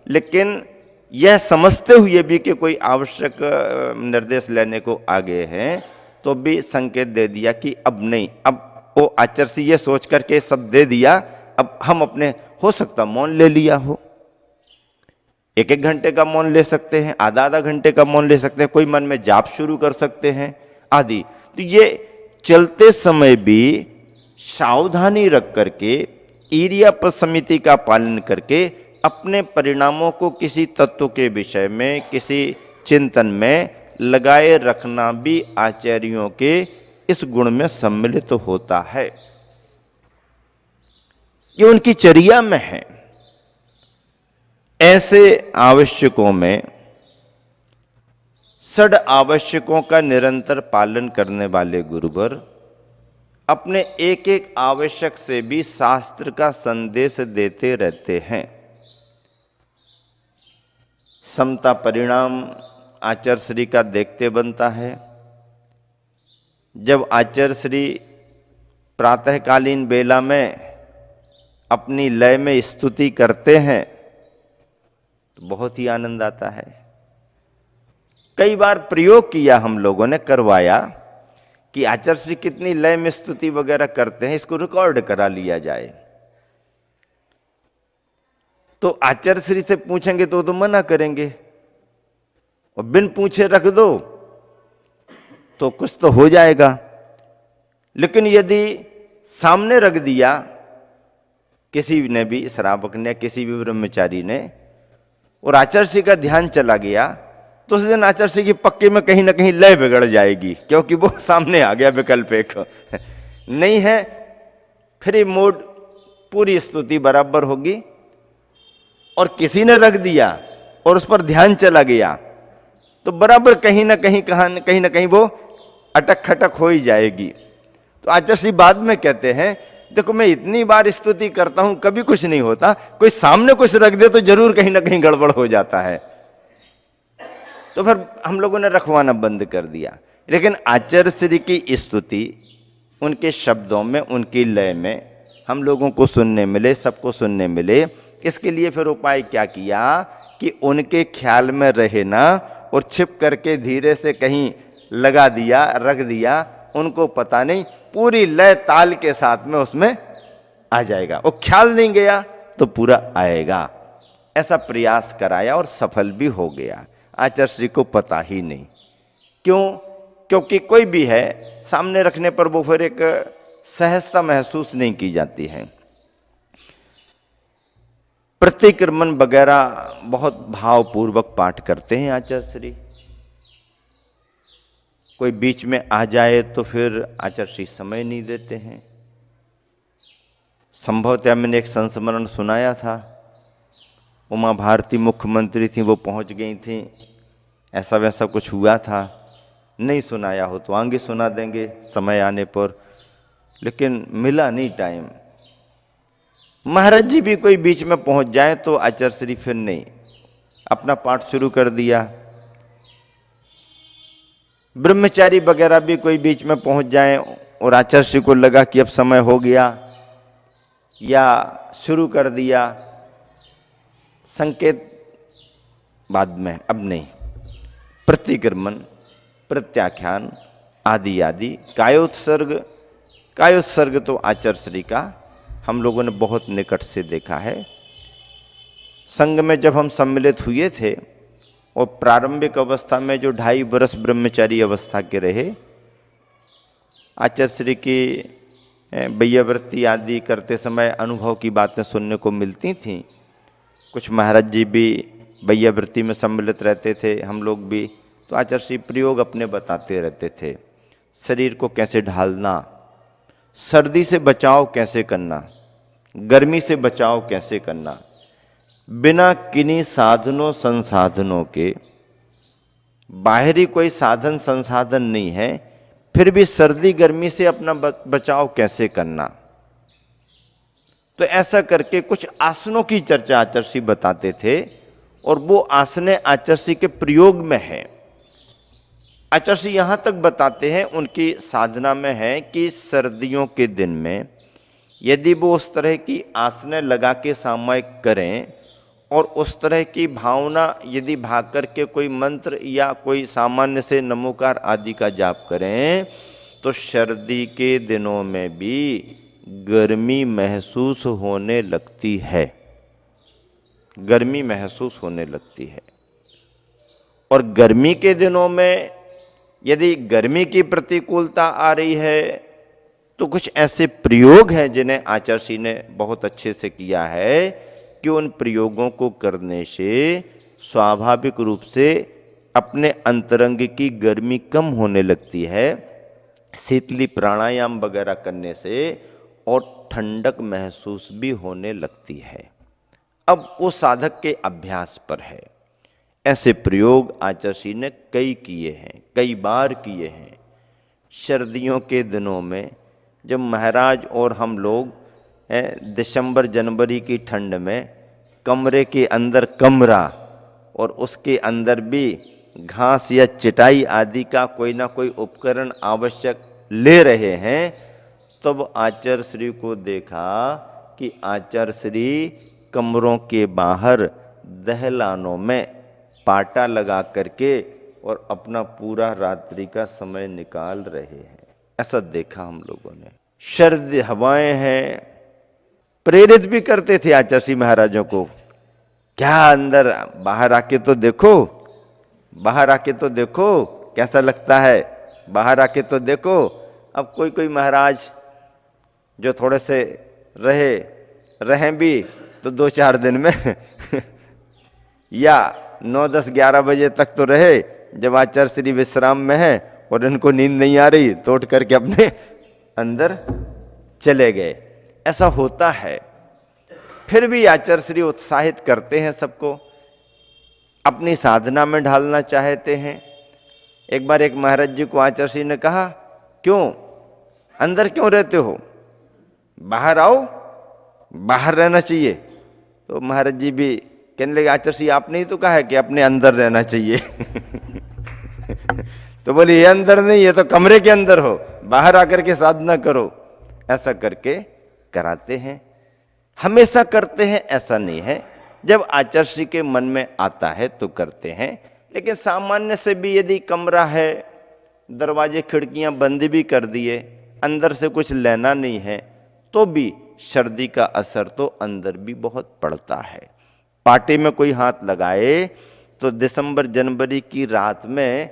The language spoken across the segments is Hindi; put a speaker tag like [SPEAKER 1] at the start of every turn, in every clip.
[SPEAKER 1] लेकिन यह समझते हुए भी कि कोई आवश्यक निर्देश लेने को आगे हैं, तो भी संकेत दे दिया कि अब नहीं। अब वो आचर्षि ये सोच करके सब दे दिया, अब हम अपने, हो सकता मौन ले लिया हो, 1-1 घंटे का मौन ले सकते हैं, आधा घंटे का मौन ले सकते हैं, कोई मन में जाप शुरू कर सकते हैं आदि। तो ये चलते समय भी सावधानी रख करके, इरियापद समिति का पालन करके अपने परिणामों को किसी तत्व के विषय में, किसी चिंतन में लगाए रखना भी आचार्यों के इस गुण में सम्मिलित होता है। ये उनकी चर्या में है। ऐसे आवश्यकों में षड आवश्यकों का निरंतर पालन करने वाले गुरुवर अपने एक एक आवश्यक से भी शास्त्र का संदेश देते रहते हैं। समता परिणाम आचार्य श्री का देखते बनता है। जब आचार्य श्री प्रातःकालीन बेला में अपनी लय में स्तुति करते हैं तो बहुत ही आनंद आता है। कई बार प्रयोग किया, हम लोगों ने करवाया कि आचार्य श्री कितनी लय में स्तुति वगैरह करते हैं, इसको रिकॉर्ड करा लिया जाए। तो आचार्य श्री से पूछेंगे तो मना करेंगे, और बिन पूछे रख दो तो कुछ तो हो जाएगा। लेकिन यदि सामने रख दिया किसी ने भी, श्रावक ने, किसी भी ब्रह्मचारी ने, और आचार्य श्री का ध्यान चला गया, तो उस दिन आचार्य श्री की पक्के में कहीं ना कहीं लय बिगड़ जाएगी, क्योंकि वो सामने आ गया विकल्प एक नहीं है। फिर मोड पूरी स्तुति बराबर होगी। और किसी ने रख दिया और उस पर ध्यान चला गया तो बराबर कहीं ना कहीं वो अटक खटक हो ही जाएगी। तो आचार्य श्री बाद में कहते हैं, देखो मैं इतनी बार स्तुति करता हूं कभी कुछ नहीं होता, कोई सामने कुछ रख दे तो जरूर कहीं ना कहीं गड़बड़ हो जाता है। तो फिर हम लोगों ने रखवाना बंद कर दिया। लेकिन आचार्य श्री की स्तुति उनके शब्दों में, उनकी लय में हम लोगों को सुनने मिले, सबको सुनने मिले। इसके लिए फिर उपाय क्या किया कि उनके ख्याल में रहे ना, और छिप करके धीरे से कहीं लगा दिया, रख दिया, उनको पता नहीं, पूरी लय ताल के साथ में उसमें आ जाएगा। वो ख्याल नहीं गया तो पूरा आएगा। ऐसा प्रयास कराया और सफल भी हो गया। आचार्य श्री को पता ही नहीं। क्यों? क्योंकि कोई भी है सामने रखने पर वो फिर एक सहजता महसूस नहीं की जाती है। प्रतिक्रमण वगैरह बहुत भावपूर्वक पाठ करते हैं आचार्य श्री। कोई बीच में आ जाए तो फिर आचार्य श्री समय नहीं देते हैं। संभवतः मैंने एक संस्मरण सुनाया था, उमा भारती मुख्यमंत्री थी, वो पहुंच गई थी, ऐसा वैसा कुछ हुआ था। नहीं सुनाया हो तो आगे सुना देंगे समय आने पर, लेकिन मिला नहीं टाइम। महाराज जी भी कोई बीच में पहुंच जाए तो आचार्य श्री फिर नहीं, अपना पाठ शुरू कर दिया। ब्रह्मचारी वगैरह भी कोई बीच में पहुंच जाए और आचार्य श्री को लगा कि अब समय हो गया, या शुरू कर दिया, संकेत बाद में, अब नहीं। प्रतिक्रमण, प्रत्याख्यान आदि आदि, कायोत्सर्ग तो आचार्य श्री का हम लोगों ने बहुत निकट से देखा है। संघ में जब हम सम्मिलित हुए थे और प्रारंभिक अवस्था में जो 2.5 वर्ष ब्रह्मचारी अवस्था के रहे, आचार्य श्री की बैयावृत्ति आदि करते समय अनुभव की बातें सुनने को मिलती थीं। कुछ महाराज जी भी बैयावृत्ति में सम्मिलित रहते थे, हम लोग भी। तो आचार्य श्री प्रयोग अपने बताते रहते थे। शरीर को कैसे ढालना, सर्दी से बचाव कैसे करना, गर्मी से बचाव कैसे करना, बिना किन्हीं साधनों संसाधनों के, बाहरी कोई साधन संसाधन नहीं है, फिर भी सर्दी गर्मी से अपना बचाव कैसे करना। तो ऐसा करके कुछ आसनों की चर्चा आचार्य श्री बताते थे, और वो आसने आचार्य श्री के प्रयोग में है। आचार्य श्री यहां तक बताते हैं, उनकी साधना में है कि सर्दियों के दिन में यदि वो उस तरह की आसने लगा के सामयिक करें और उस तरह की भावना यदि भाग करके कोई मंत्र या कोई सामान्य से नमोकार आदि का जाप करें तो सर्दी के दिनों में भी गर्मी महसूस होने लगती है, गर्मी महसूस होने लगती है। और गर्मी के दिनों में यदि गर्मी की प्रतिकूलता आ रही है तो कुछ ऐसे प्रयोग हैं जिन्हें आचार्य ने बहुत अच्छे से किया है कि उन प्रयोगों को करने से स्वाभाविक रूप से अपने अंतरंग की गर्मी कम होने लगती है। शीतली प्राणायाम वगैरह करने से और ठंडक महसूस भी होने लगती है। अब वो साधक के अभ्यास पर है। ऐसे प्रयोग आचार्य ने कई किए हैं, कई बार किए हैं। सर्दियों के दिनों में जब महाराज और हम लोग दिसंबर जनवरी की ठंड में कमरे के अंदर कमरा और उसके अंदर भी घास या चटाई आदि का कोई ना कोई उपकरण आवश्यक ले रहे हैं, तब आचार्य श्री को देखा कि आचार्य श्री कमरों के बाहर दहलानों में पाटा लगा करके और अपना पूरा रात्रि का समय निकाल रहे हैं। ऐसा देखा हम लोगों ने। सर्द हवाएं हैं, प्रेरित भी करते थे आचार्य श्री महाराजों को, क्या अंदर बाहर आके तो देखो, बाहर आके तो देखो कैसा लगता है, बाहर आके तो देखो। अब कोई कोई महाराज जो थोड़े से रहें भी तो 2-4 दिन में या 9-10-11 बजे तक तो रहे, जब आचार्य श्री विश्राम में है और इनको नींद नहीं आ रही तो उठ करके अपने अंदर चले गए। ऐसा होता है। फिर भी आचार्य श्री उत्साहित करते हैं सबको, अपनी साधना में ढालना चाहते हैं। एक बार एक महाराज जी को आचार्य श्री ने कहा, क्यों अंदर क्यों रहते हो, बाहर आओ, बाहर रहना चाहिए। तो महाराज जी भी कहने लगे, आचार्य श्री आपने ही तो कहा है कि अपने अंदर रहना चाहिए। तो बोले ये अंदर नहीं, ये तो कमरे के अंदर हो, बाहर आकर के साधना करो। ऐसा करके कराते हैं, हमेशा करते हैं ऐसा नहीं है। जब आचार्य श्री के मन में आता है तो करते हैं, लेकिन सामान्य से भी यदि कमरा है, दरवाजे खिड़कियां बंद भी कर दिए, अंदर से कुछ लेना नहीं है, तो भी सर्दी का असर तो अंदर भी बहुत पड़ता है। पाटे में कोई हाथ लगाए तो दिसंबर जनवरी की रात में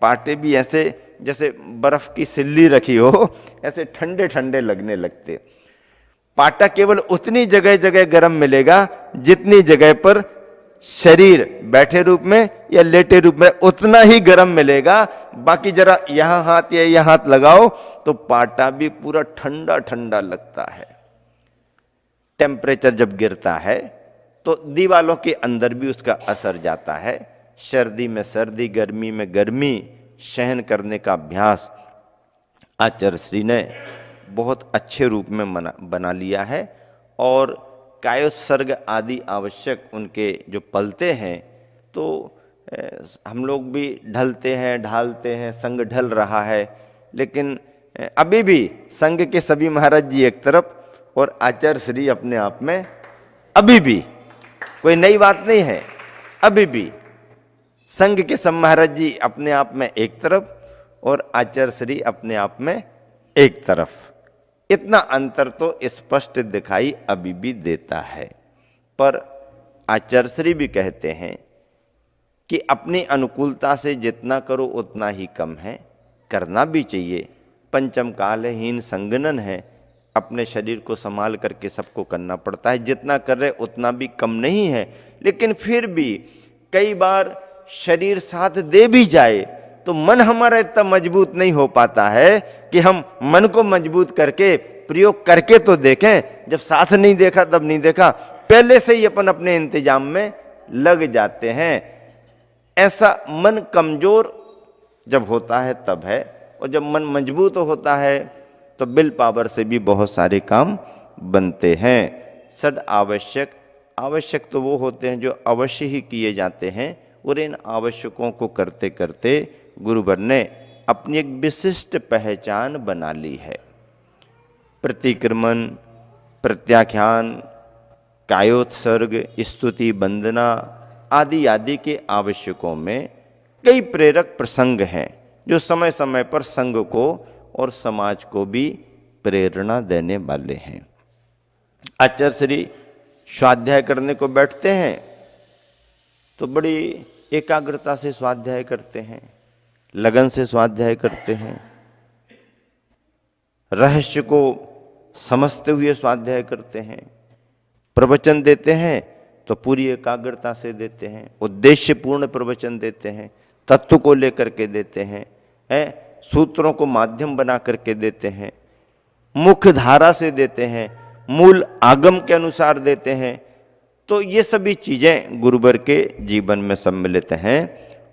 [SPEAKER 1] पाटे भी ऐसे जैसे बर्फ की सिल्ली रखी हो, ऐसे ठंडे ठंडे लगने लगते। पाटा केवल उतनी जगह जगह गर्म मिलेगा जितनी जगह पर शरीर बैठे रूप में या लेटे रूप में उतना ही गर्म मिलेगा। बाकी जरा यहां हाथ या यहां हाथ लगाओ तो पाटा भी पूरा ठंडा ठंडा लगता है। टेम्परेचर जब गिरता है तो दीवालों के अंदर भी उसका असर जाता है। सर्दी में सर्दी, गर्मी में गर्मी सहन करने का अभ्यास आचार्य श्री ने बहुत अच्छे रूप में बना लिया है। और कायोत्सर्ग आदि आवश्यक उनके जो पलते हैं तो हम लोग भी ढलते हैं, ढालते हैं, संग ढल रहा है। लेकिन अभी भी संघ के सभी महाराज जी एक तरफ और आचार्य श्री अपने आप में, अभी भी कोई नई बात नहीं है, अभी भी संघ के सब महाराज जी अपने आप में एक तरफ और आचार्य श्री अपने आप में एक तरफ। इतना अंतर तो स्पष्ट दिखाई अभी भी देता है। पर आचार्य श्री भी कहते हैं कि अपनी अनुकूलता से जितना करो उतना ही कम है, करना भी चाहिए। पंचम काल है, हीन संगनन है, अपने शरीर को संभाल करके सबको करना पड़ता है। जितना कर रहे उतना भी कम नहीं है। लेकिन फिर भी कई बार शरीर साथ दे भी जाए तो मन हमारा इतना मजबूत नहीं हो पाता है कि हम मन को मजबूत करके प्रयोग करके तो देखें। जब साथ नहीं देखा तब नहीं देखा, पहले से ही अपन अपने इंतजाम में लग जाते हैं। ऐसा मन कमजोर जब होता है तब है, और जब मन मजबूत होता है तो विल पावर से भी बहुत सारे काम बनते हैं। सद आवश्यक तो वो होते हैं जो अवश्य ही किए जाते हैं, और इन आवश्यकों को करते करते गुरुवर ने अपनी एक विशिष्ट पहचान बना ली है। प्रतिक्रमण, प्रत्याख्यान, कायोत्सर्ग, स्तुति, वंदना आदि आदि के आवश्यकों में कई प्रेरक प्रसंग हैं जो समय समय पर संघ को और समाज को भी प्रेरणा देने वाले हैं। आचार्य श्री स्वाध्याय करने को बैठते हैं तो बड़ी एकाग्रता से स्वाध्याय करते हैं, लगन से स्वाध्याय करते हैं, रहस्य को समझते हुए स्वाध्याय करते हैं। प्रवचन देते हैं तो पूरी एकाग्रता से देते हैं, उद्देश्यपूर्ण प्रवचन देते हैं, तत्व को लेकर के देते हैं, सूत्रों को माध्यम बना करके देते हैं, मुख्य धारा से देते हैं, मूल आगम के अनुसार देते हैं। तो ये सभी चीजें गुरुवर के जीवन में सम्मिलित हैं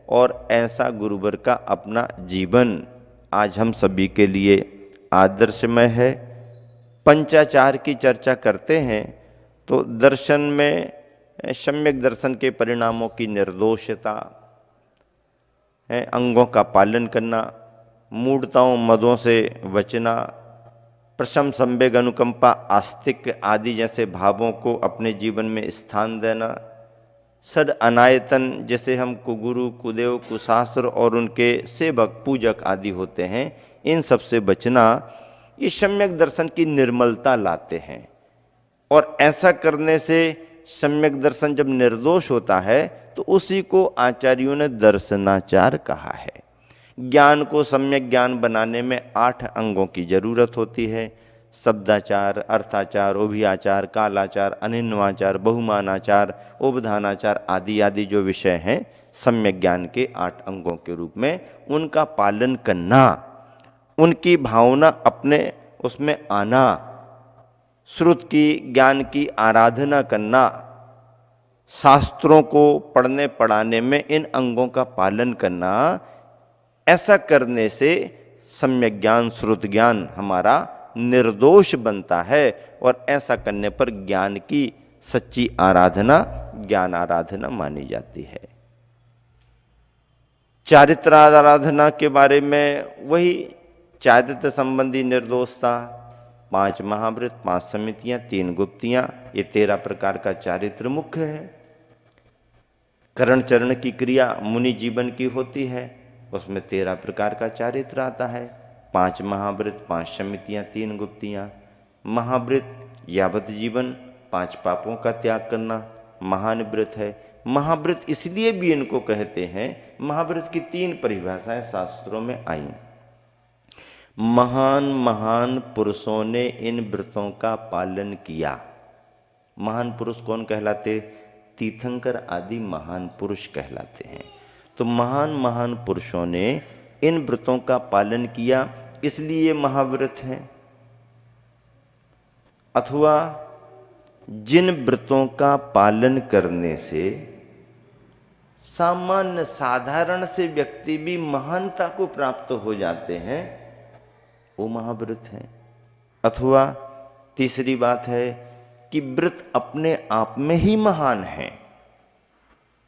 [SPEAKER 1] और ऐसा गुरुवर का अपना जीवन आज हम सभी के लिए आदर्शमय है। पंचाचार की चर्चा करते हैं तो दर्शन में सम्यक दर्शन के परिणामों की निर्दोषता, अंगों का पालन करना, मूढ़ताओं मदों से बचना, प्रशम, संवेग, अनुकंपा, आस्तिक आदि जैसे भावों को अपने जीवन में स्थान देना, सद अनायतन जैसे हम कुगुरु, कुदेव, कुशास्त्र और उनके सेवक, पूजक आदि होते हैं, इन सब से बचना, ये सम्यक दर्शन की निर्मलता लाते हैं। और ऐसा करने से सम्यक दर्शन जब निर्दोष होता है तो उसी को आचार्यों ने दर्शनाचार कहा है। ज्ञान को सम्यक ज्ञान बनाने में 8 अंगों की जरूरत होती है। शब्दाचार, अर्थाचार, उभयाचार, कालाचार, अनिन्वाचार, बहुमानाचार, उपधानाचार आदि आदि जो विषय हैं सम्यक ज्ञान के 8 अंगों के रूप में, उनका पालन करना, उनकी भावना अपने उसमें आना, श्रुत की ज्ञान की आराधना करना, शास्त्रों को पढ़ने पढ़ाने में इन अंगों का पालन करना, ऐसा करने से सम्यक ज्ञान, श्रुत ज्ञान हमारा निर्दोष बनता है और ऐसा करने पर ज्ञान की सच्ची आराधना ज्ञान आराधना मानी जाती है। चारित्र आराधना के बारे में वही चारित्र संबंधी निर्दोषता, 5 महाव्रत, 5 समितियां, 3 गुप्तियां, ये 13 प्रकार का चारित्र मुख्य है। करण चरण की क्रिया मुनि जीवन की होती है, उसमें 13 प्रकार का चारित्र आता है। 5 महाव्रत, 5 समितियां, 3 गुप्तियां। महाव्रत यावत जीवन 5 पापों का त्याग करना महान व्रत है। महाव्रत इसलिए भी इनको कहते हैं, महाव्रत की 3 परिभाषाएं शास्त्रों में आई। महान महान पुरुषों ने इन व्रतों का पालन किया। महान पुरुष कौन कहलाते? तीर्थंकर आदि महान पुरुष कहलाते हैं। तो महान महान पुरुषों ने इन व्रतों का पालन किया, इसलिए महाव्रत हैं। अथवा जिन व्रतों का पालन करने से सामान्य साधारण से व्यक्ति भी महानता को प्राप्त हो जाते हैं, वो महाव्रत हैं। अथवा तीसरी बात है कि व्रत अपने आप में ही महान है,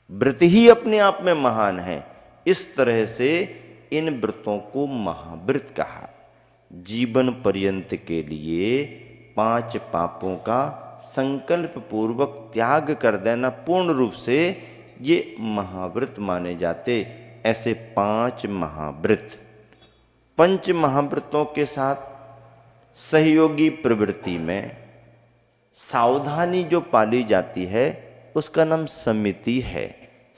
[SPEAKER 1] व्रत ही अपने आप में महान है। इस तरह से इन व्रतों को महाव्रत कहा। जीवन पर्यंत के लिए 5 पापों का संकल्प पूर्वक त्याग कर देना पूर्ण रूप से, ये महाव्रत माने जाते। ऐसे 5 महाव्रत, 5 महाव्रतों के साथ सहयोगी प्रवृत्ति में सावधानी जो पाली जाती है उसका नाम समिति है।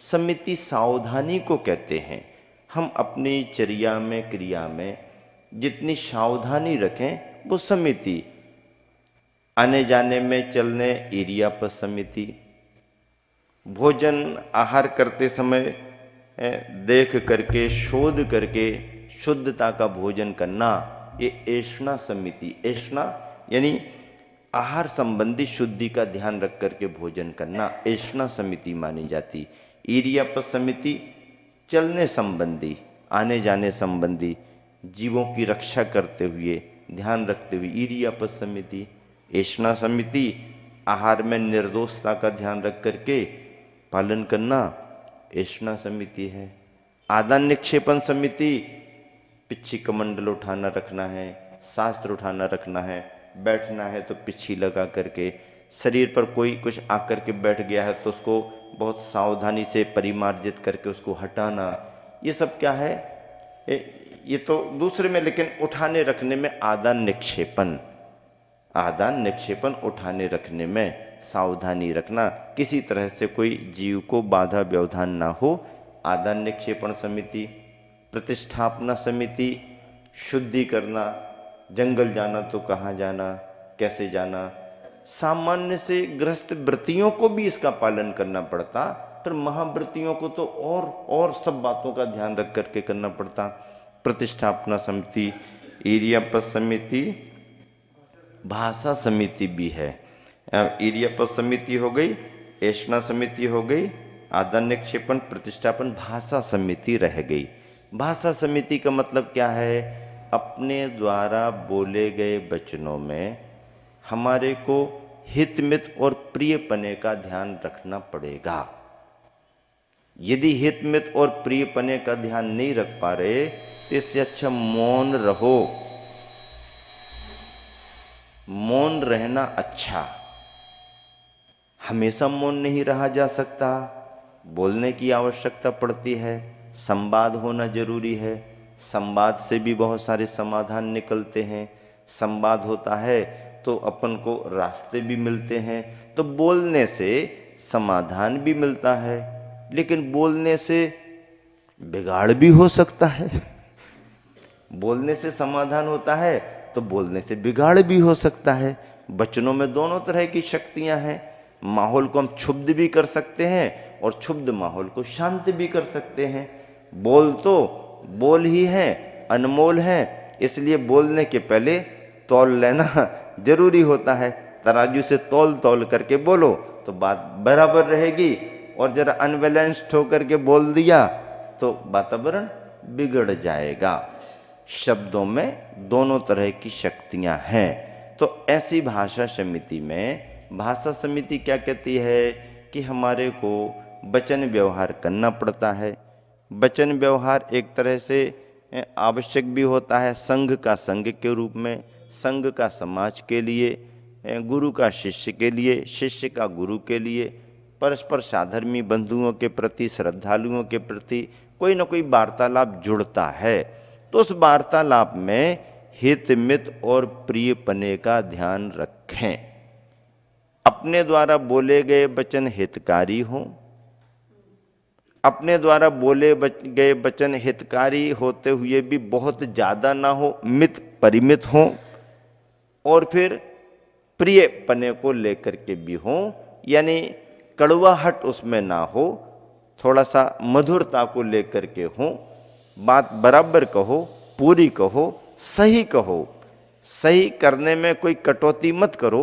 [SPEAKER 1] समिति सावधानी को कहते हैं। हम अपनी चर्या में, क्रिया में जितनी सावधानी रखें वो समिति। आने जाने में चलने एरिया पर समिति, भोजन आहार करते समय देख करके शोध करके शुद्धता का भोजन करना, ये ऐष्णा समिति। ऐष्णा यानी आहार संबंधी शुद्धि का ध्यान रख करके भोजन करना, ऐष्णा समिति मानी जाती। इरियापत समिति चलने संबंधी, आने जाने संबंधी, जीवों की रक्षा करते हुए, ध्यान रखते हुए इरियापत समिति। ऐष्णा समिति आहार में निर्दोषता का ध्यान रख करके पालन करना, ऐष्णा समिति है। आदान निक्षेपण समिति, पिच्छी कमंडल उठाना रखना है, शास्त्र उठाना रखना है, बैठना है तो पिच्छी लगा करके, शरीर पर कोई कुछ आकर के बैठ गया है तो उसको बहुत सावधानी से परिमार्जित करके उसको हटाना, ये सब क्या है, ये तो दूसरे में, लेकिन उठाने रखने में आदान निक्षेपन, आदान निक्षेपन उठाने रखने में सावधानी रखना, किसी तरह से कोई जीव को बाधा व्यवधान ना हो। आदान निक्षेपण समिति, प्रतिष्ठापना समिति, शुद्धि करना, जंगल जाना तो कहाँ जाना, कैसे जाना, सामान्य से गृहस्थ व्रतियों को भी इसका पालन करना पड़ता, पर महाव्रतियों को तो और सब बातों का ध्यान रख करके करना पड़ता। प्रतिष्ठापना समिति, एरियापद समिति, भाषा समिति भी है। एरियापद समिति हो गई, ऐषणा समिति हो गई, आदान निक्षेपण, प्रतिष्ठापन, भाषा समिति रह गई। भाषा समिति का मतलब क्या है, अपने द्वारा बोले गए वचनों में हमारे को हितमित और प्रियपने का ध्यान रखना पड़ेगा। यदि हितमित और प्रियपने का ध्यान नहीं रख पा रहे तो इससे अच्छा मौन रहो, मौन रहना अच्छा। हमेशा मौन नहीं रहा जा सकता, बोलने की आवश्यकता पड़ती है, संवाद होना जरूरी है। संवाद से भी बहुत सारे समाधान निकलते हैं। संवाद होता है तो अपन को रास्ते भी मिलते हैं। तो बोलने से समाधान भी मिलता है, लेकिन बोलने से बिगाड़ भी हो सकता है। बोलने से समाधान होता है तो बोलने से बिगाड़ भी हो सकता है। वचनों में दोनों तरह की शक्तियां हैं। माहौल को हम क्षुब्ध भी कर सकते हैं और क्षुब्ध माहौल को शांत भी कर सकते हैं। बोल तो बोल ही है, अनमोल है, इसलिए बोलने के पहले तौल लेना जरूरी होता है। तराजू से तौल करके बोलो तो बात बराबर रहेगी, और जरा अनबैलेंस्ड होकर के बोल दिया तो वातावरण बिगड़ जाएगा। शब्दों में दोनों तरह की शक्तियां हैं। तो ऐसी भाषा समिति में, भाषा समिति क्या कहती है कि हमारे को वचन व्यवहार करना पड़ता है। वचन व्यवहार एक तरह से आवश्यक भी होता है, संघ का संघ के रूप में, संघ का समाज के लिए, गुरु का शिष्य के लिए, शिष्य का गुरु के लिए, परस्पर साधर्मी बंधुओं के प्रति, श्रद्धालुओं के प्रति कोई ना कोई वार्तालाप जुड़ता है। तो उस वार्तालाप में हित मित और प्रियपने का ध्यान रखें। अपने द्वारा बोले गए वचन हितकारी हों, अपने द्वारा बोले गए वचन हितकारी होते हुए भी बहुत ज़्यादा ना हो, मित परिमित हों, और फिर प्रियपने को लेकर के भी हों, यानी कड़वाहट उसमें ना हो, थोड़ा सा मधुरता को लेकर के हों। बात बराबर कहो, पूरी कहो, सही कहो। सही करने में कोई कटौती मत करो,